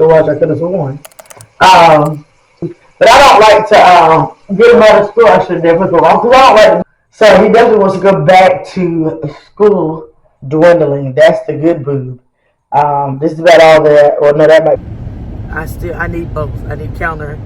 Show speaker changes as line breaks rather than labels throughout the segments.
to watch. I could have sworn. Um, but I don't like to get him out of school. I should never go wrong because I don't like. So he definitely wants to go back to school dwindling. That's the good boob. This is about all that. Well, no, that might. I need both. I need counter.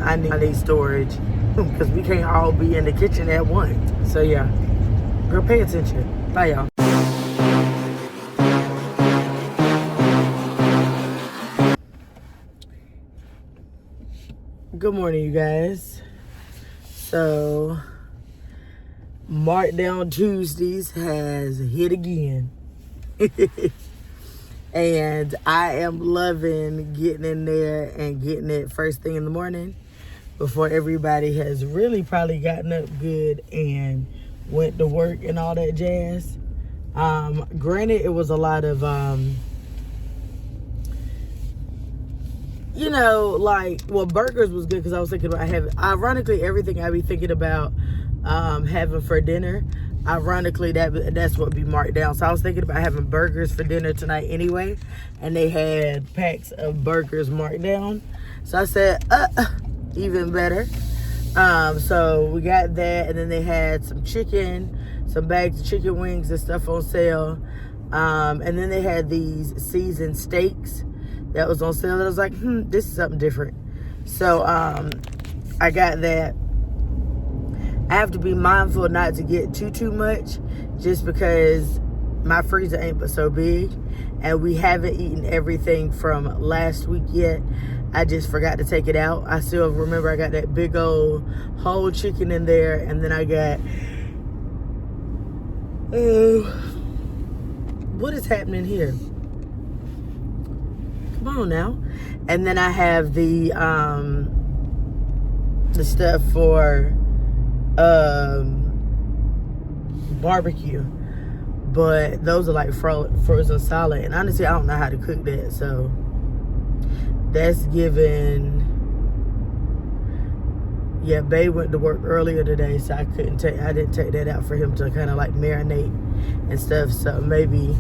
I need storage because we can't all be in the kitchen at once. So yeah, girl, pay attention. Bye, y'all. Good morning, you guys. So, Markdown Tuesdays has hit again. And I am loving getting in there and getting it first thing in the morning before everybody has really probably gotten up good and went to work and all that jazz. Granted, it was a lot of, burgers was good because I was thinking about having, ironically, everything I be thinking about having for dinner, ironically, that's what be marked down. So I was thinking about having burgers for dinner tonight anyway, and they had packs of burgers marked down. So I said, even better. So we got that, and then they had some chicken, some bags of chicken wings and stuff on sale. And then they had these seasoned steaks that was on sale. And I was like, this is something different. So I got that. I have to be mindful not to get too much just because my freezer ain't but so big and we haven't eaten everything from last week yet. I just forgot to take it out. I still remember I got that big old whole chicken in there, and then I got what is happening here? Come on now. And then I have the stuff for barbecue, but those are like frozen solid, and honestly I don't know how to cook that, so that's given. Yeah, Babe went to work earlier today, so I didn't take that out for him to kind of like marinate and stuff, so maybe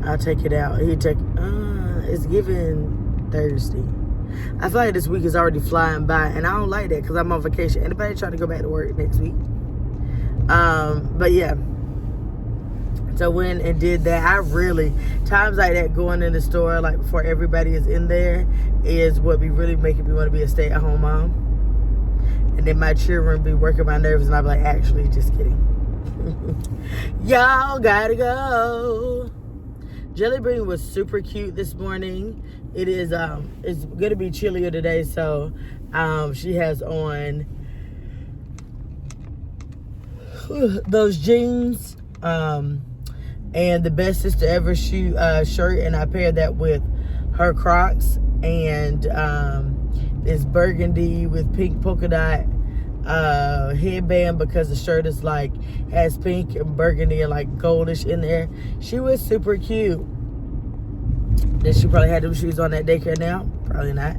I'll take it out. It's given Thursday. I feel like this week is already flying by, and I don't like that because I'm on vacation. Anybody trying to go back to work next week? But yeah. So went and did that. I really, times like that, going in the store like before everybody is in there is what be really making me want to be a stay-at-home mom. And then my children be working my nerves, and I'm like, actually, just kidding. Y'all gotta go. Jelly Bean was super cute this morning. It is it's gonna be chillier today, so she has on those jeans and the Best Sister Ever shirt, and I paired that with her Crocs and this burgundy with pink polka dot headband, because the shirt is like has pink and burgundy and like goldish in there. She was super cute. Then she probably had them shoes on that daycare now. Probably not.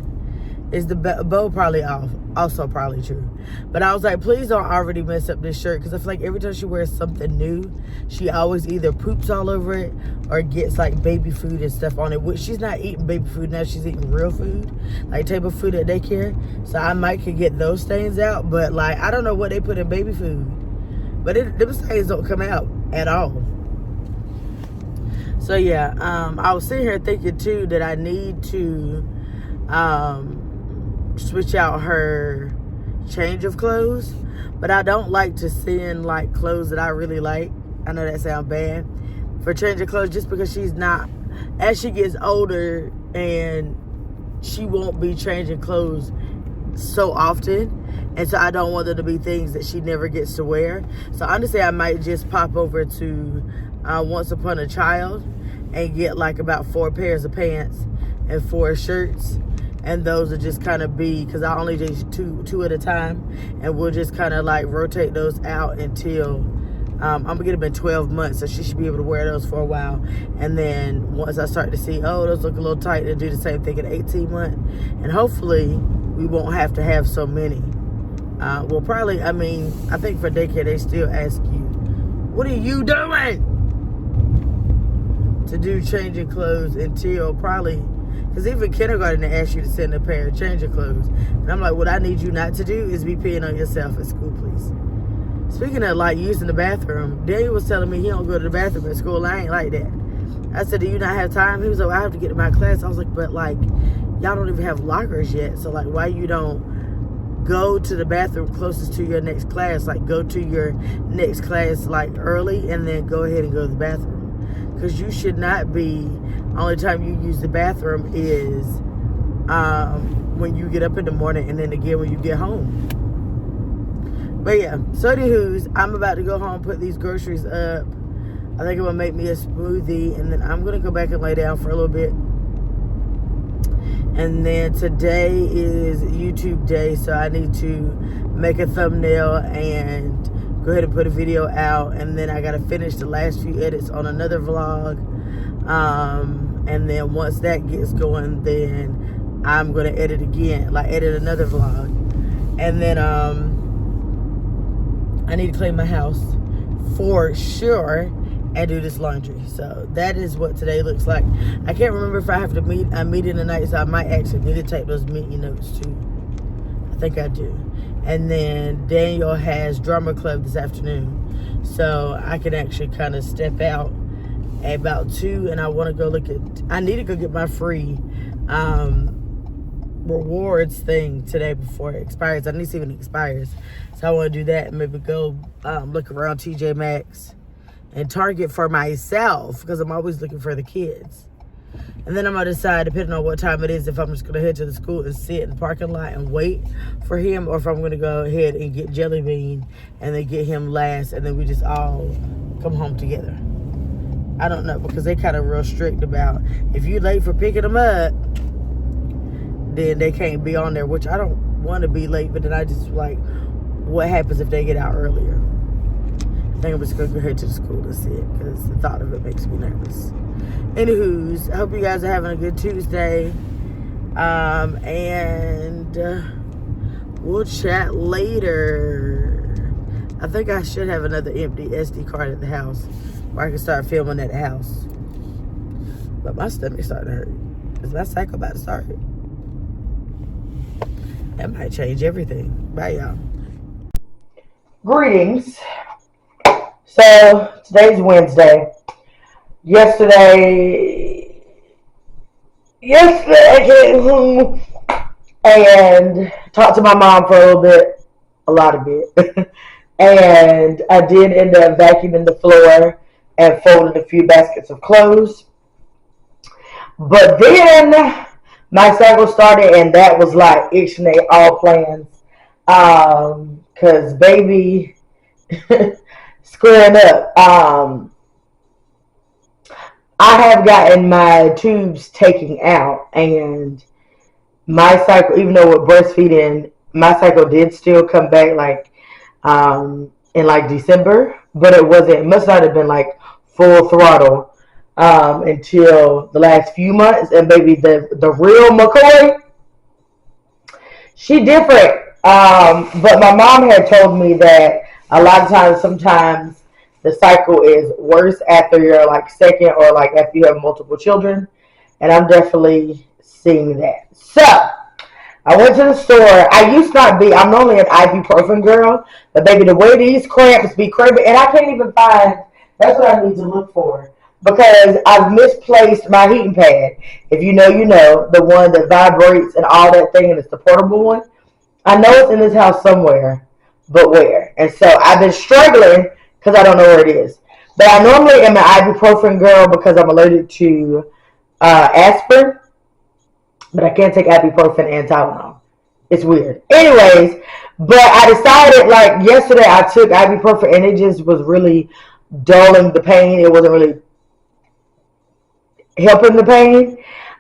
Is the bow probably off? Also probably true. But I was like, please don't already mess up this shirt, because I feel like every time she wears something new, she always either poops all over it or gets like baby food and stuff on it. Which she's not eating baby food now, she's eating real food, like table food at daycare. So I might could get those stains out, but like I don't know what they put in baby food. But them stains don't come out at all. So yeah, I was sitting here thinking too that I need to switch out her change of clothes, but I don't like to send like clothes that I really like. I know that sounds bad for change of clothes, just because she's not, as she gets older, and she won't be changing clothes so often, and so I don't want them to be things that she never gets to wear. So honestly, I might just pop over to Once Upon a Child and get like about 4 pairs of pants and 4 shirts, and those will just kind of be, because I only do two at a time, and we'll just kind of like rotate those out until I'm gonna get them in 12 months, so she should be able to wear those for a while. And then once I start to see, oh, those look a little tight, and do the same thing at 18 months, and hopefully we won't have to have so many. Well, probably, I mean, I think for daycare they still ask you, what are you doing, to do changing clothes until probably Because even kindergarten, they ask you to send a pair of change of clothes. And I'm like, what I need you not to do is be peeing on yourself at school, please. Speaking of, like, using the bathroom, Daniel was telling me he don't go to the bathroom at school. I ain't like that. I said, do you not have time? He was like, well, I have to get to my class. I was like, but, like, y'all don't even have lockers yet. So, like, why you don't go to the bathroom closest to your next class? Like, go to your next class, like, early and then go ahead and go to the bathroom. Because you should not be, only time you use the bathroom is when you get up in the morning and then again when you get home. But yeah, so anywho's, I'm about to go home, put these groceries up. I think I'm going to make me a smoothie, and then I'm going to go back and lay down for a little bit. And then today is YouTube day, so I need to make a thumbnail and go ahead and put a video out. And then I got to finish the last few edits on another vlog. And then once that gets going, then I'm going to edit again, like edit another vlog. And then I need to clean my house for sure and do this laundry. So that is what today looks like. I can't remember if I have to meet a meeting tonight, so I might actually need to take those meeting notes too. I think I do. And then Daniel has drama club this afternoon, so I can actually kind of step out at about 2, and I want to go look at, I need to go get my free rewards thing today before it expires. I need to see when it expires, so I want to do that and maybe go look around TJ Maxx and Target for myself, because I'm always looking for the kids. And then I'm going to decide, depending on what time it is, if I'm just going to head to the school and sit in the parking lot and wait for him, or if I'm going to go ahead and get Jelly Bean and then get him last, and then we just all come home together. I don't know, because they kind of real strict about, if you late for picking them up, then they can't be on there, which I don't want to be late, but then I just like, what happens if they get out earlier? I think I'm just going to go ahead to the school to see it, because the thought of it makes me nervous. Anywho's, I hope you guys are having a good Tuesday. And we'll chat later. I think I should have another empty SD card at the house where I can start filming at the house. But my stomach's starting to hurt. Is my cycle about to start? That might change everything. Bye, y'all. Greetings. So, today's Wednesday. Yesterday I came home and talked to my mom for a little bit, a lot of it. And I did end up vacuuming the floor and folding a few baskets of clothes. But then my cycle started, and that was like ixnay all plans. Cause baby squaring up. I have gotten my tubes taken out, and my cycle, even though with breastfeeding, my cycle did still come back like in like December, but it must not have been like full throttle until the last few months. And baby, the real McCoy, she different. But my mom had told me that a lot of times, sometimes the cycle is worse after your like second, or like after you have multiple children. And I'm definitely seeing that. So I went to the store. I'm normally an ibuprofen girl, but baby, the way these cramps be cramping, and I can't even find, that's what I need to look for, because I've misplaced my heating pad. If you know, you know, the one that vibrates and all that thing, and it's the portable one. I know it's in this house somewhere, but where? And so I've been struggling because I don't know where it is. But I normally am an ibuprofen girl because I'm allergic to aspirin. But I can't take ibuprofen and Tylenol. It's weird. Anyways, but I decided, like, yesterday I took ibuprofen and it just was really dulling the pain. It wasn't really helping the pain.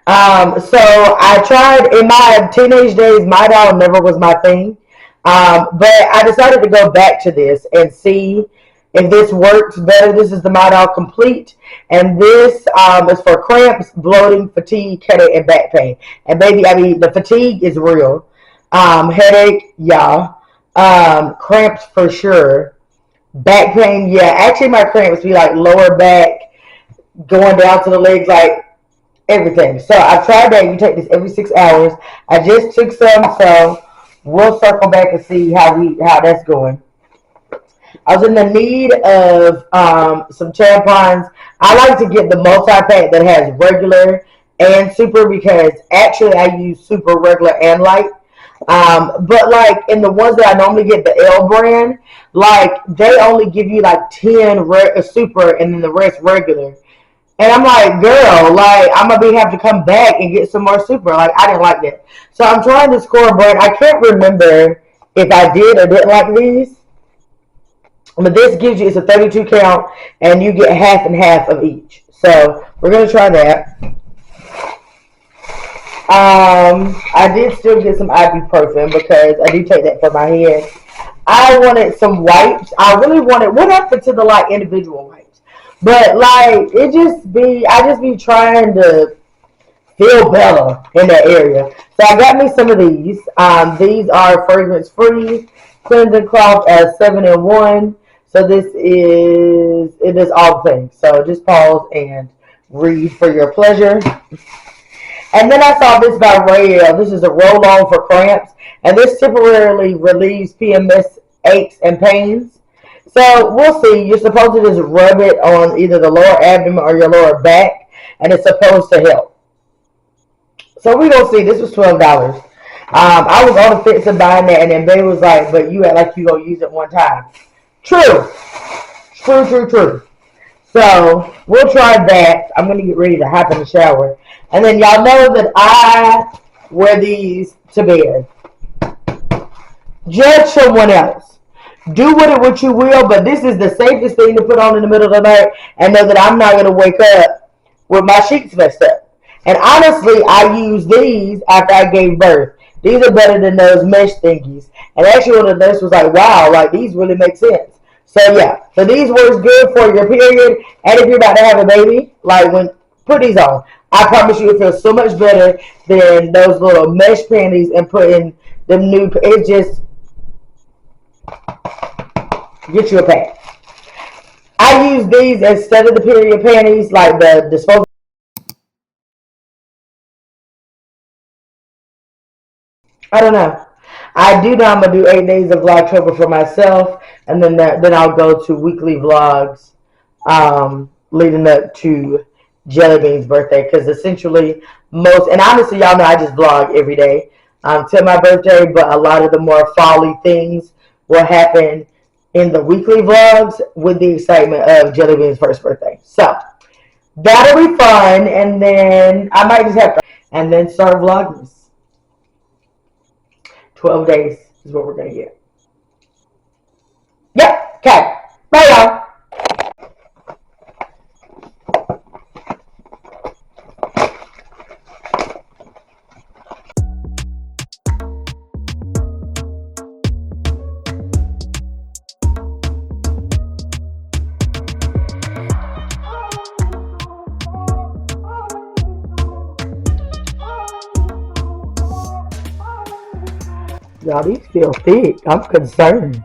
So I tried, in my teenage days, Midol never was my thing. But I decided to go back to this and see if this works better. This is the Midol Complete, and this is for cramps, bloating, fatigue, headache, and back pain. And baby, I mean, the fatigue is real. Headache, yeah. Cramps for sure. Back pain, yeah. Actually, my cramps be like lower back, going down to the legs, like everything. So I tried that. You take this every 6 hours. I just took some, so we'll circle back and see how that's going. I was in the need of some tampons. I like to get the multi-pack that has regular and super because actually I use super, regular, and light. But like in the ones that I normally get, the L brand, like they only give you like 10 super and then the rest regular. And I'm like, girl, like I'm gonna have to come back and get some more super. Like I didn't like that. So I'm trying to score a brand. I can't remember if I did or didn't like these. But this gives you, it's a 32 count, and you get half and half of each. So we're going to try that. I did still get some ibuprofen because I do take that for my head. I wanted some wipes. I really wanted, what happened to the like individual wipes? But like, I just be trying to feel better in that area. So I got me some of these. These are fragrance free, cleansing cloth as 7-in-1. So it is all things. So just pause and read for your pleasure. And then I saw this by Rael. This is a roll-on for cramps. And this temporarily relieves PMS aches and pains. So we'll see. You're supposed to just rub it on either the lower abdomen or your lower back. And it's supposed to help. So we're going to see. This was $12. I was on the fence of buying that. And then Baby was like, but you act like you going to use it one time. True. True. So we'll try that. I'm going to get ready to hop in the shower. And then y'all know that I wear these to bed. Judge someone else. Do with it what you will, but this is the safest thing to put on in the middle of the night and know that I'm not going to wake up with my sheets messed up. And honestly, I use these after I gave birth. These are better than those mesh thingies. And actually, one of the nurses was like, wow, like these really make sense. So yeah, so these works good for your period. And if you're about to have a baby, like put these on. I promise you it feels so much better than those little mesh panties and putting them new, it just, get you a pack. I use these instead of the period panties, like the disposable. I don't know. I do know I'm going to do 8 days of Vlogtober for myself, and then I'll go to weekly vlogs leading up to Jelly Bean's birthday, because essentially and honestly, y'all know I just vlog every day till my birthday, but a lot of the more folly things will happen in the weekly vlogs with the excitement of Jelly Bean's first birthday. So that'll be fun, and then I might just have to, and then start vlogging. 12 days is what we're going to get. Yep. Okay. Bye, y'all. Y'all, these feel thick. I'm concerned.